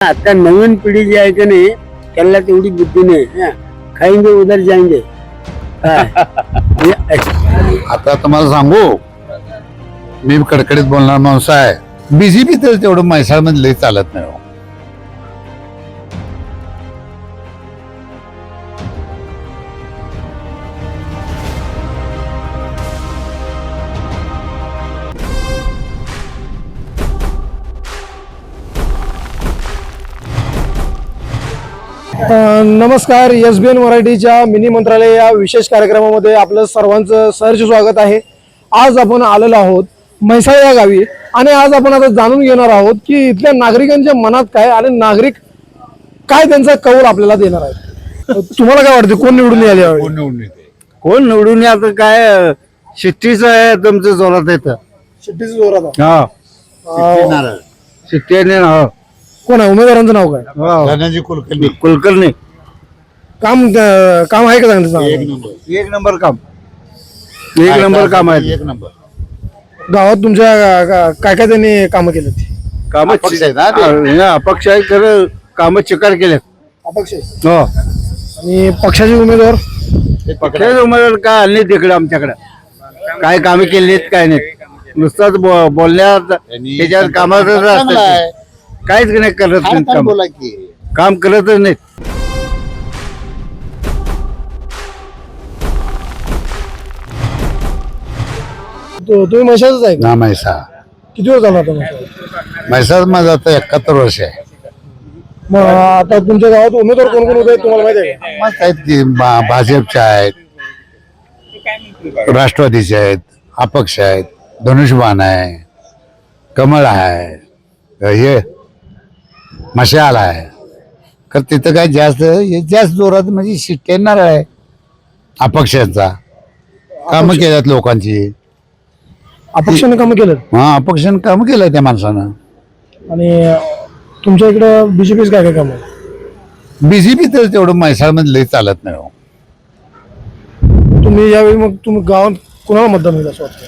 आता नवीन पिढी जी आहे की नाही त्याला तेवढी बुद्धी नाही. खाएंगे उधर जाएंगे. आता तुम्हाला सांगू, मी कडकडीत बोलणार माणूस आहे. बीजेपी तर तेवढं म्हैसाळ मध्ये लई चालत नाही हो. नमस्कार. SBN मराठीच्या मिनी मंत्रालय या विशेष कार्यक्रमामध्ये आपलं सर्वांचं सहर्ष स्वागत आहे. आज आपण आलेलो आहोत म्हैसाळ या गावी आणि आज आपण आता जाणून घेणार आहोत की इथल्या नागरिकांच्या मनात काय आणि नागरिक काय त्यांचा कौल आपल्याला देणार आहे. तुम्हाला काय वाटतं, कोण निवडून यायला यावे? कोण निवडून आता काय शिट्टीच आहे तुमचं जोरात येतं. शिट्टीचं जोरात हा शिट्टी कोण आहे? उमेदवारांचं नाव काय? धनाजी कुलकर्णी. कुलकर्णी काम काम आहे का चांगलं? एक नंबर काम आहे. एक नंबर गावात तुमच्या काय काय त्यांनी कामं केली? काम अपक्ष आहेत ना ते? अपक्ष आहे खरं काम चिकार केले. अपक्ष हो आणि पक्षाचे उमेदवार पक्षाचे उमेदवार काय आले तिकडे आमच्याकडे काय कामे केली आहेत काय नाही. नुसताच बोलण्यात त्याच्यात कामाचं चांगलं आहे. काहीच नाही करत नाहीत काय काम. बोला की काम करतच नाहीत. तुम्ही म्हैसाळच आहे का? ना म्हैसा किती वर्ष झाला आता म्हैसाळ? म्हैसाळ माझं आता 71 वर्ष आहे. मग आता तुमच्या गावात उमेदवार कोण कोण होते तुम्हाला माहिती आहे का? मस्त आहेत की भाजपच्या आहेत, राष्ट्रवादीचे आहेत, अपक्ष आहेत, धनुष्यबाण आहे, कमळ आहे, हे मशाल आहे. तर तिथं काय जास्त जोरात म्हणजे शिट्टी येणार आहे अपक्षांचा. कामं केल्यात लोकांची. अपक्षाने कामं केलं हा अपक्षानं काम केलंय त्या माणसानं. आणि तुमच्या इकडं बीजेपीच काय काय काम आहे? बीजेपी तर तेवढं म्हैसाळ मध्ये लई चालत नाही हो. तुम्ही यावेळी मग तुम्ही गावात कुणाला मतदान होईल असं वाटतं?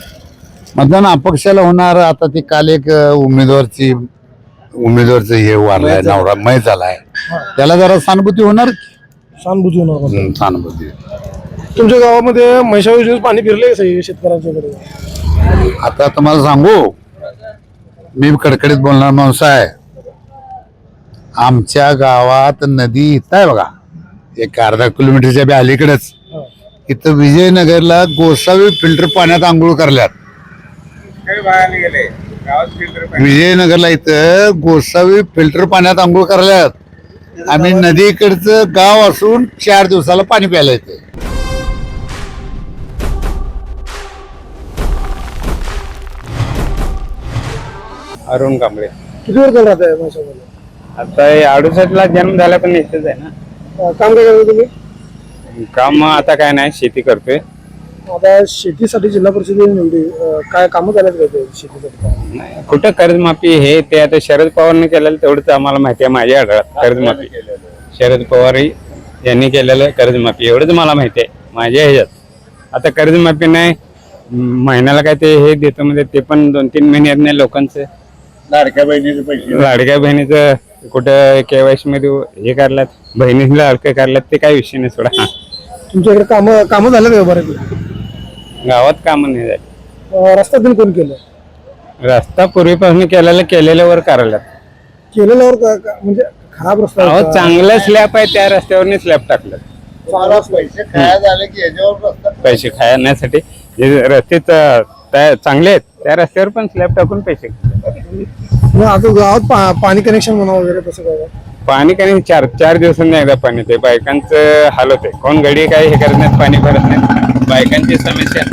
मतदान अपक्षाला होणार. आता ते काल एक उमेदवारचं हे वारलाय, नवरा मय झालाय, त्याला जरा सहानुभूती होणार. सहानुभूती होणार मतदान. सहानुभूती. तुमच्या गावामध्ये म्हैसाळ योजनेत पाणी फिरले का सगळे शेतकऱ्यांच्याकडे? आता तुम्हाला सांगू, मी कडकडीत बोलणार माणूस आहे. आमच्या गावात नदी इथं आहे बघा, एक अर्धा किलोमीटरच्या बी अलीकडेच. इथं विजयनगरला गोसावी फिल्टर पाण्यात आंघोळ करल्यात. विजयनगरला इथं गोसावी फिल्टर पाण्यात आंघोळ करल्यात. आम्ही नदीकडचं गाव असून 4 दिवसाला पाणी प्यायला येते. अरुण कांबळे. किती वर्ष राहत आहे म्हैसाळमध्ये? आता 68ला जन्म झाला पण इथेच आहे ना. काम काय करता तुम्ही? काम आता काय नाही, शेती करतोय. आता शेतीसाठी जिल्हा परिषदेने निवडी काय कामं झाल्यात का ते शेतीसाठी? नाही, कुठं कर्जमाफी हे ते आता शरद पवारने केलेलं तेवढंच आम्हाला माहिती आहे. माझ्या आढळात कर्जमाफी शरद पवार यांनी केलेलं कर्जमाफी एवढंच मला माहिती आहे माझ्या ह्याच्यात. आता कर्जमाफी नाही, महिन्याला काय ते हे देतो म्हणजे ते पण 2-3 महिन्यात नाही. लोकांचं लाडक्या बहिणीचं कुठं KYC मध्ये हे करलात, बहिणीला लाडकं करलात, ते काय विषय नाही सोडा. तुमच्याकडे कामं झालं का बरं? गावात कामं नाही झाली. रस्ता दिन कोण केलं? रस्ता पूर्वीपासून केलेल्यावर करायला. केलेल्यावर म्हणजे खराब रस्ता आहे का? चांगलं स्लॅब आहे, त्या रस्त्यावर स्लॅब टाकलं. पैसे खाया झाले की याच्यावर पैसे खाण्यासाठी जे रस्ते चांगले आहेत त्या रस्त्यावर पण स्लॅब टाकून पैसे खाल्ले. मग आता गावात पाणी कनेक्शन म्हणा वगैरे तसं काय? पाणी काही 4 दिवसांनी एकदा पाणी. ते बायकांचं हाल होते. कोण गडी काय हे करत नाहीत, पाणी भरत नाहीत. बायकांची समस्या.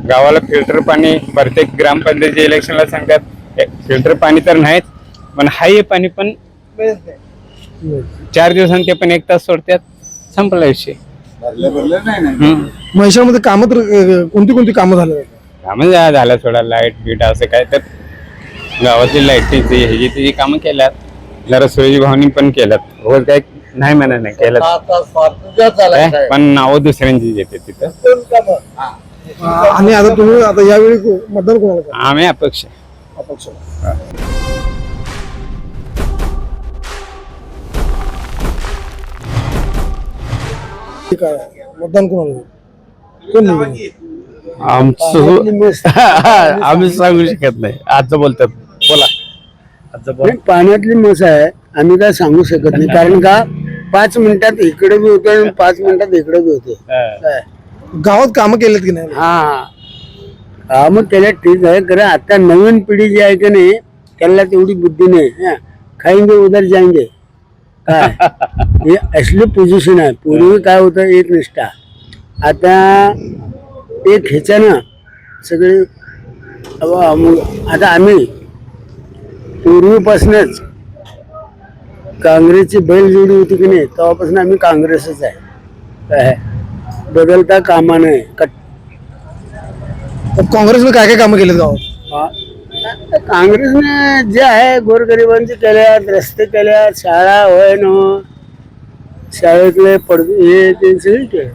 गावाला फिल्टर पाणी प्रत्येक ग्रामपंचायतीच्या इलेक्शनला सांगतात फिल्टर पाणी तर नाहीच, पण हाय पाणी पण 4 दिवसांनी ते पण 1 तास सोडतात, संपला विषय. म्हैसाळमध्ये कामं तर कोणती कामं झाले? कामं झालं थोडा लाईट बीट असं काय तर गावातली लाईटीची ह्याची त्याची कामं केल्यात. जरा सुरेश भावनी पण केल्यात. रोज काय नाही म्हणा नाही केल्यात, पण नावं दुसऱ्यांची येते तिथं. आणि आता तुम्ही आता यावेळी मतदान कोणाला करा? आम्ही अपक्ष. अपक्ष. ठीक आहे, मतदान कोणाला होईल? कोण निवडून येईल? आम्ही सांगू शकत नाही. आजचं बोलतात बोला. पाण्यातली मस आहे, आम्ही काय सांगू शकत नाही. कारण का 5 मिनिटात इकडे बी होते आणि 5 मिनिटात इकडे बी होते. गावात कामं केलेत की नाही? हा काम केल्या ठीक आहे, खरं आता नवीन पिढी जी आहे की नाही त्याला तेवढी बुद्धी नाही. खाएंगे उधर जाएंगे काय हे असली पोझिशन आहे. पूर्वी काय होतं एक निष्ठा, आता एक ह्याच्यानं सगळे आता आम्ही पूर्वीपासूनच काँग्रेसची बैलजोडी होती की नाही तेव्हापासून आम्ही काँग्रेसच आहे. काय बदलता कामा नये. काँग्रेसने काय काय कामं केलेत गावात? काँग्रेसने जे आहे गोरगरिबांचे केल्यात, रस्ते केल्यात, शाळा होय न शाळेतले पडदे हे ते सगळे केले.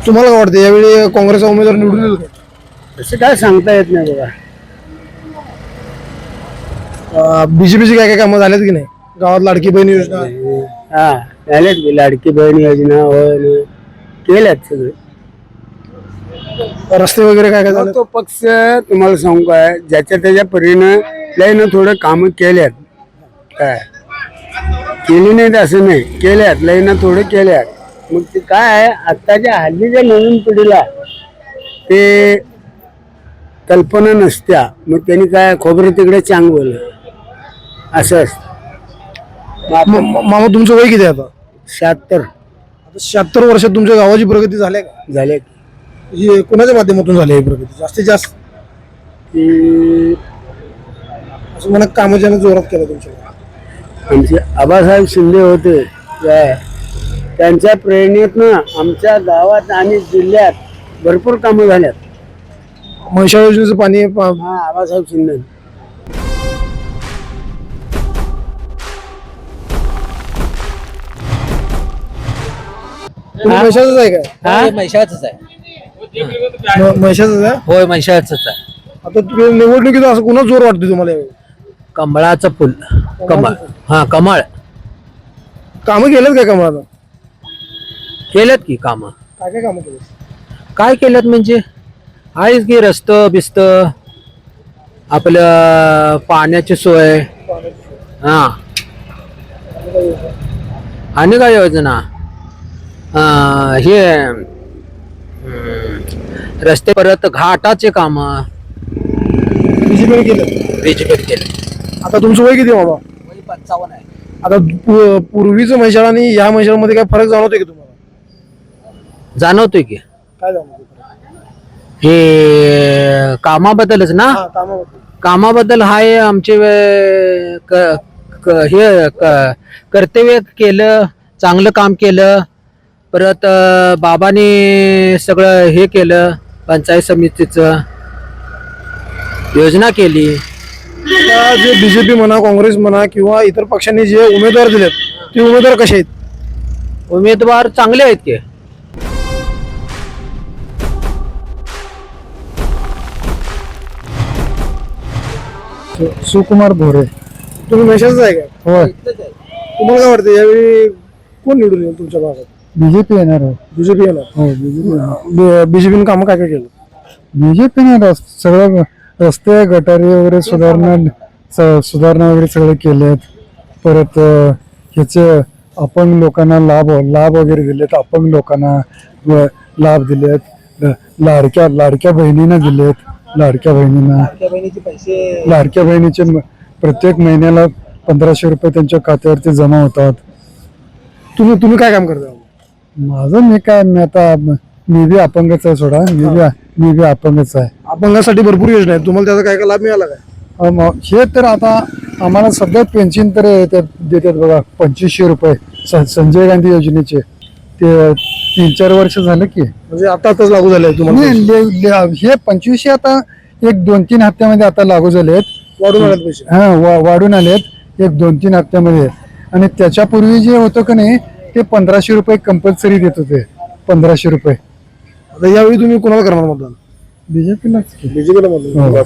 तुम्हाला काय वाटतं यावेळी काँग्रेसचा उमेदवार निवडून येईल का? तसं काय सांगता येत नाही बघा. बीजेपीची काय काय कामं झालेत की नाही? गावात लाडकी बहीण योजना, हा झाल्यात की लाडकी बहीण योजना होय न केल्यात सगळे. रस्ते वगैरे काय काय झाले? तो पक्ष तुम्हाला सांगू काय ज्याच्या त्याच्या परीनं लय ना थोडं कामं केल्यात. काय केली नाहीत असं नाही, केल्यात लय ना थोडं केल्यात. मग ते काय आहे आत्ताच्या हल्लीच्या नवीन पिढीला ते कल्पना नसत्या. मग त्यांनी काय खोबरं तिकडे चांग बोल असं असतं. मामा तुमचं वय किती आहे आता? 76 आता 76 वर्षात तुमच्या गावाची प्रगती झाली का? झाले. ही कोणाच्या माध्यमातून झाली ही प्रगती जास्तीत जास्त? की असं म्हणा कामं ज्यानं जोरात केलं तुमच्या? आमचे आबासाहेब शिंदे होते काय त्यांच्या प्रेरणेतनं आमच्या गावात आणि जिल्ह्यात भरपूर कामं झाल्यात. म्हैसाळ योजनेचं पाणी हा आबासाहेब शिंदे. म्हैसाळच आहे काय? म्हैशाळच आहे. म्हैसाळच आहे. होय म्हैशाळच आहे. आता तुम्ही निवडणुकीत असं कुणा जोर वाटतो तुम्हाला यावेळी? कमळाचं फुल. कमळ. हा कमळ. कामं केलेत काय कमळाला? केलेत की कामं. काय काय कामं केलेत? काय केलेत म्हणजे आहेच की रस्त बिस्त आपलं पाण्याची सोय. हा आणि काय योजना हे रस्ते परत घाटाचे काम बीजेपीने केलं. बीजेपीत केले. आता तुमचं वय किती बाबा? 55 आहे. आता पूर्वीचं म्हैसाळ आणि या म्हैसाळमध्ये काय फरक जाणवतोय की तुम्हाला? जाणवतोय की काय जाणवतोय? हे कामाबद्दलच ना. हा, कामाबद्दल. कामाबद्दल हाय आमचे कर्तव्य केलं, चांगलं काम केलं. परत बाबांनी सगळं हे केलं, पंचायत समितीचं योजना केली. आता जे बीजेपी म्हणा काँग्रेस म्हणा किंवा इतर पक्षांनी जे उमेदवार दिलेत ते उमेदवार कसे आहेत? उमेदवार चांगले आहेत की. सुकुमार भोरे. तुम्ही म्हैसाळच आहे का? होय. तुम्हाला काय वाटतं यावेळी कोण निवडून येईल तुमच्या भागात? बीजेपी येणार आहे. बीजेपी येणार. हो बीजेपी. बीजेपीने कामं काय काय केलं? बीजेपीने सगळं रस्ते गटारी वगैरे सुधारणा वगैरे सगळे केलेत. परत ह्याचे अपंग लोकांना लाभ वगैरे दिलेत. अपंग लोकांना लाभ दिलेत. लाडक्या बहिणींना दिलेत. लाडक्या बहिणीचे प्रत्येक महिन्याला 1500 रुपये त्यांच्या खात्यावरती जमा होतात. तुम्ही काय काम करता? मी आता मी बी अपंगच आहे. सोडा मी बी अपंगच आहे. अपंगासाठी भरपूर योजना आहेत. तुम्हाला त्याचा काय काय लाभ मिळाला काय? हे तर आता आम्हाला सध्या पेन्शन तर देतात बघा 2500 रुपये संजय गांधी योजनेचे. ते 3-4 वर्ष झालं की म्हणजे आताच लागू झाले तुम्हाला? हे 2500 आता 1-2-3 हप्त्यामध्ये आता लागू झालेत. वाढून आले पैसे? हा वाढून आलेत 1-2-3 हप्त्यामध्ये. आणि त्याच्यापूर्वी जे होतं का नाही ते 1500 रुपये कंपल्सरी देत होते. 1500 रुपये. आता यावेळी तुम्ही कोणाला करणार मतदान? बीजेपीलाच. बीजेपीला मतदान.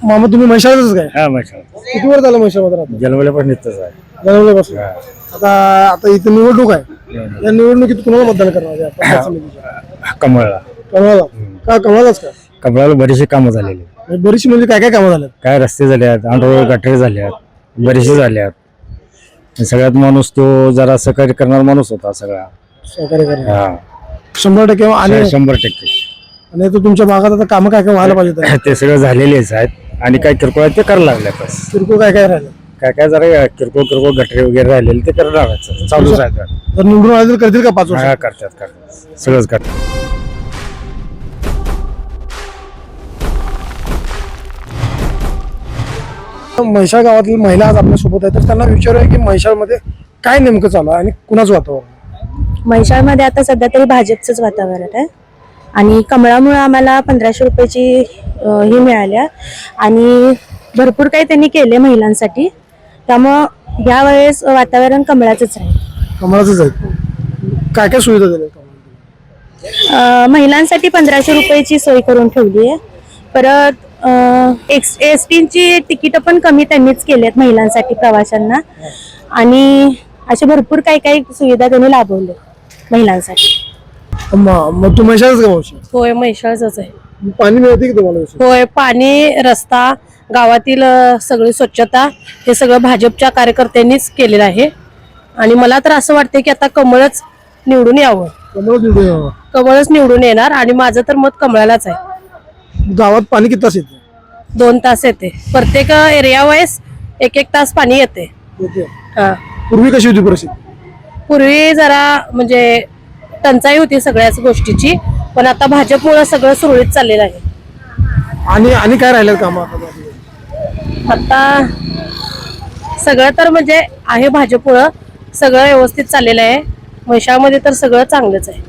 मामा तुम्ही म्हैसाळच काय हा म्हैसाळ किती वर झालं म्हैसाळमध्ये राहता जन्मल्यापासून इथंच आहे. जन्मल्यापासून आता आता इथे निवडणूक आहे या निवडणुकीत कुणाला मतदान करणार आहे पंचायत समितीच्या? कमळला कमळाला का कमळालाच का कमळाला बरीचशी कामं झालेली. बरीचशी म्हणजे काय काय कामं झाल्यात? काय रस्ते झाल्यात, अंडररोड गटारी झाल्यात, बरेचसे झाल्यात. आणि सगळ्यात माणूस तो जरा सहकार्य करणारा माणूस होता सगळा. सहकार्य करणार हा 100% आणि 100%. आणि तो तुमच्या भागात आता कामं काय काय व्हायला पाहिजे ते सगळं झालेलेच आहेत आणि काय किरकोळ आहे ते करायला लागले बस. किरकोळ काय काय राहिलं काय काय जरा किरकोळ गटारी वगैरे राहिलेले ते करणार चालूच आहेत. जर निवडून आले तर करतील का 5 वर्ष? हा करतात सगळंच करतात. म्हैसाळ गावातील महिला आज आपल्या सोबत आहेत तर त्यांना विचारूया की म्हैसाळमध्ये काय नेमकं चालू आहे आणि कुणाचं वातावरण? म्हैसाळमध्ये आता सध्या तरी भाजपचंच वातावरण आहे आणि कमळामुळे आम्हाला 1500 रुपयाची ही मिळाल्या आणि भरपूर काही त्यांनी केले महिलांसाठी, त्यामुळं यावेळेस वातावरण कमळाचंच आहे. कमळाचंच आहे. काय काय सुविधा दिल्या कमळाने? महिलांसाठी 1500 रुपयाची सोय करून ठेवली आहे. परत एसटीची तिकीट पण कमी त्यांनीच केली आहेत महिलांसाठी प्रवाशांना आणि असे भरपूर काही काही सुविधा त्यांनी लाभवल्या महिलांसाठी. मग तू म्हैसाळच का मावशी? होय म्हैसाळच आहे. पाणी मिळते की तुम्हाला व्यवस्थित? होय पाणी, रस्ता, गावातील सगळी स्वच्छता हे सगळं भाजपच्या कार्यकर्त्यांनीच केलेलं आहे आणि मला तर असं वाटतं की आता कमळच निवडून यावं. कमळच निवडून यावं. कमळच निवडून येणार आणि माझं तर मत कमळालाच आहे. गावात पाणी किती तास येते? 2 तास येते. प्रत्येक एरिया वाईज 1-1 तास पाणी येते. येते. हा. पूर्वी कशी होती परिस्थिती? पूर्वी जरा म्हणजे टंचाई होती सगळ्याच गोष्टीची, पण आता भाजपमुळे सगळं सुरळीत चाललेलं आहे. आणि काय राहिलं काम आता? आता सगळं तर म्हणजे आहे भाजपमुळं सगळं व्यवस्थित चाललेलं आहे. म्हैसाळमध्ये तर सगळं चांगलंच आहे.